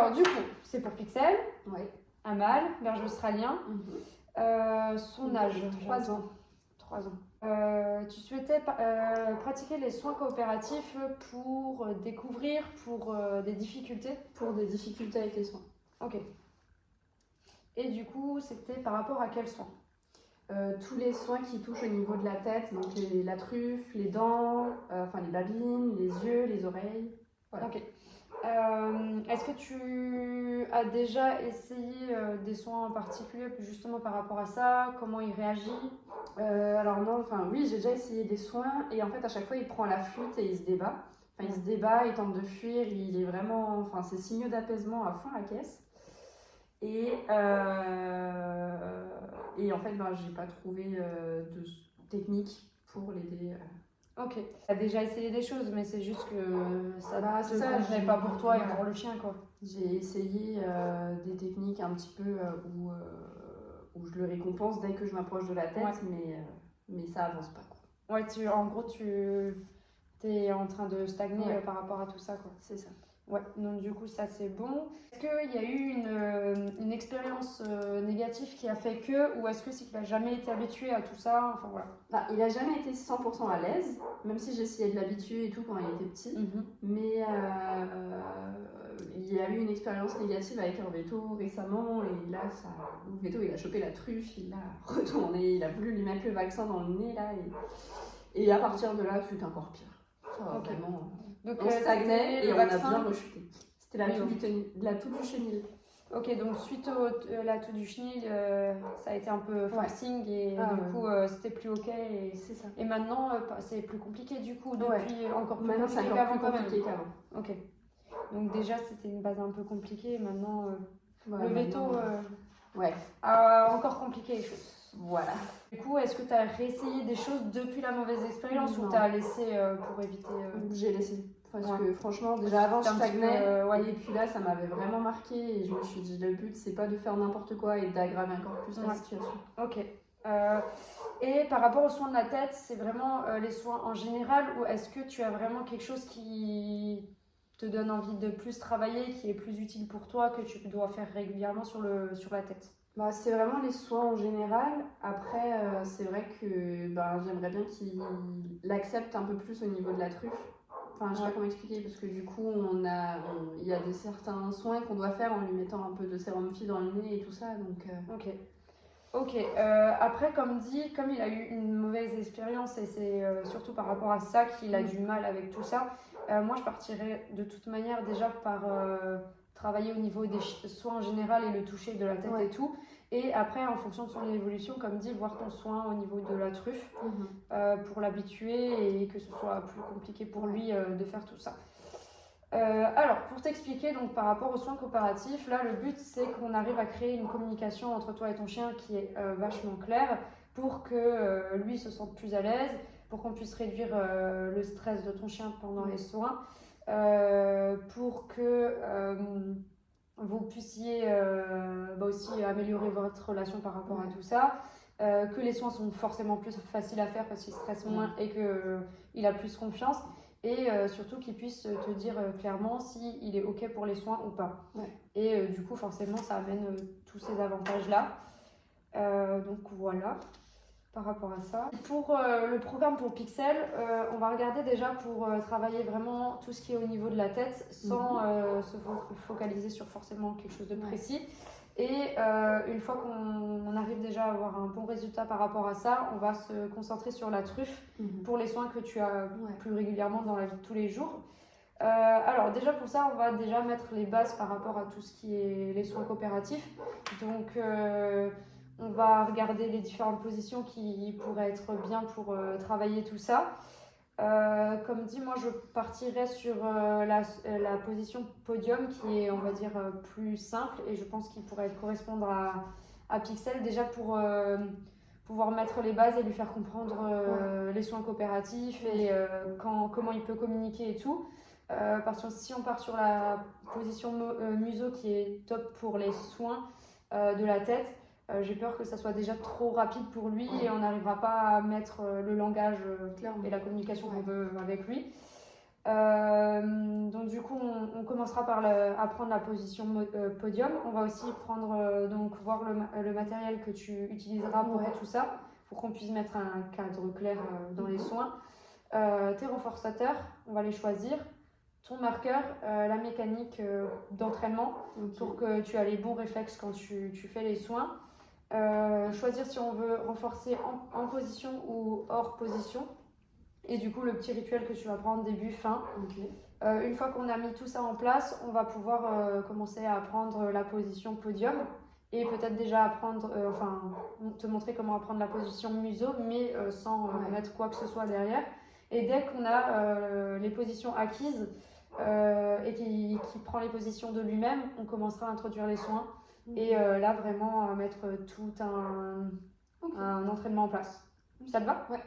Alors du coup, c'est pour Pixel, Ouais. un mâle, berger australien. Son âge, 3 ans. 3 ans. Tu souhaitais pratiquer les soins coopératifs pour découvrir, pour des difficultés? Pour des difficultés avec les soins. Ok. Et du coup, c'était par rapport à quels soins? Tous les soins qui touchent au niveau de la tête, donc la truffe, les dents, les babines, les yeux, les oreilles. Voilà. Ok. Est-ce que tu as déjà essayé des soins en particulier justement par rapport à ça? Comment il réagit? Alors non, oui, j'ai déjà essayé des soins et en fait à chaque fois il prend la fuite et il se débat. Il se débat, il tente de fuir, il est vraiment, c'est signaux d'apaisement à fond la caisse. Et en fait, j'ai pas trouvé de technique pour l'aider. Ok. Tu as déjà essayé des choses, mais c'est juste que ça ne ça, convenait pas pour toi et pour le chien, quoi. J'ai essayé des techniques un petit peu où je le récompense dès que je m'approche de la tête, mais ça avance pas, quoi. Ouais, en gros, tu es en train de stagner par rapport à tout ça, quoi. C'est ça. Ouais, donc du coup, ça c'est bon. Est-ce qu'il y a eu une expérience négative qui a fait que, ou est-ce que c'est qu'il n'a jamais été habitué à tout ça? Enfin voilà. Il n'a jamais été 100% à l'aise, même si j'essayais de l'habituer et tout quand il était petit. Mais il y a eu une expérience négative avec un veto récemment, et là, le veto il a chopé la truffe, il l'a retourné, il a voulu lui mettre le vaccin dans le nez, là, et à partir de là, c'était encore pire. Vraiment. Donc, on stagnait et on a bien rechuté. C'était la toux du chenil. Ok, donc suite la toux du chenil, ça a été un peu forcing et du coup c'était plus ok. C'est ça. Et maintenant c'est plus compliqué du coup, depuis encore plus maintenant, compliqué c'est encore plus compliqué qu'avant. Ok. Donc déjà c'était une base un peu compliquée et maintenant le veto a encore compliqué les choses. Voilà. Du coup, est-ce que tu as réessayé des choses depuis la mauvaise expérience ou tu as laissé pour éviter J'ai laissé. Parce que franchement, déjà avant je stagnais et puis là ça m'avait vraiment marqué et je me suis dit le but c'est pas de faire n'importe quoi et d'aggraver encore plus la situation. Ok. Et par rapport aux soins de la tête, c'est vraiment les soins en général ou est-ce que tu as vraiment quelque chose qui te donne envie de plus travailler, qui est plus utile pour toi, que tu dois faire régulièrement sur la tête? C'est vraiment les soins en général. Après, c'est vrai que j'aimerais bien qu'il l'accepte un peu plus au niveau de la truffe. Je sais pas comment expliquer parce que du coup, il y a certains soins qu'on doit faire en lui mettant un peu de sérum phi dans le nez et tout ça. Donc, Ok. Après, comme dit, comme il a eu une mauvaise expérience et c'est surtout par rapport à ça qu'il a du mal avec tout ça, moi je partirais de toute manière déjà par travailler au niveau des soins en général et le toucher de la tête et tout. Et après, en fonction de son évolution, comme dit, voir ton soin au niveau de la truffe pour l'habituer et que ce soit plus compliqué pour lui de faire tout ça. Alors, pour t'expliquer, donc par rapport aux soins coopératifs, là, le but c'est qu'on arrive à créer une communication entre toi et ton chien qui est vachement claire pour que lui se sente plus à l'aise, pour qu'on puisse réduire le stress de ton chien pendant les soins, pour que vous puissiez aussi améliorer votre relation par rapport à tout ça, que les soins sont forcément plus faciles à faire parce qu'il stresse moins et qu'il a plus confiance. Et surtout qu'il puisse te dire clairement s'il est ok pour les soins ou pas. Et du coup, forcément, ça amène tous ces avantages-là. Donc voilà, par rapport à ça. Pour le programme pour Pixel, on va regarder déjà pour travailler vraiment tout ce qui est au niveau de la tête sans se focaliser sur forcément quelque chose de précis. Et une fois qu'on arrive déjà à avoir un bon résultat par rapport à ça, on va se concentrer sur la truffe pour les soins que tu as plus régulièrement dans la vie de tous les jours. Alors déjà pour ça, on va déjà mettre les bases par rapport à tout ce qui est les soins coopératifs. Donc on va regarder les différentes positions qui pourraient être bien pour travailler tout ça. Comme dit, moi je partirais sur la position podium qui est, on va dire, plus simple et je pense qu'il pourrait correspondre à Pixel déjà pour pouvoir mettre les bases et lui faire comprendre les soins coopératifs et comment il peut communiquer et tout. Parce que si on part sur la position museau qui est top pour les soins de la tête, j'ai peur que ça soit déjà trop rapide pour lui et on n'arrivera pas à mettre le langage et la communication qu'on veut avec lui. Donc du coup, on commencera par apprendre la position podium. On va aussi prendre, donc voir le matériel que tu utiliseras pour tout ça, pour qu'on puisse mettre un cadre clair dans les soins. Tes renforçateurs, on va les choisir. Ton marqueur, la mécanique d'entraînement, pour que tu aies les bons réflexes quand tu fais les soins. Choisir si on veut renforcer en position ou hors position. Et du coup, le petit rituel que tu vas prendre début, fin. Une fois qu'on a mis tout ça en place, on va pouvoir commencer à apprendre la position podium et peut-être déjà apprendre, te montrer comment apprendre la position museau, mais sans mettre quoi que ce soit derrière. Et dès qu'on a les positions acquises et qui prend les positions de lui-même, on commencera à introduire les soins et là vraiment mettre tout un entraînement en place. Ça te va ? Ouais.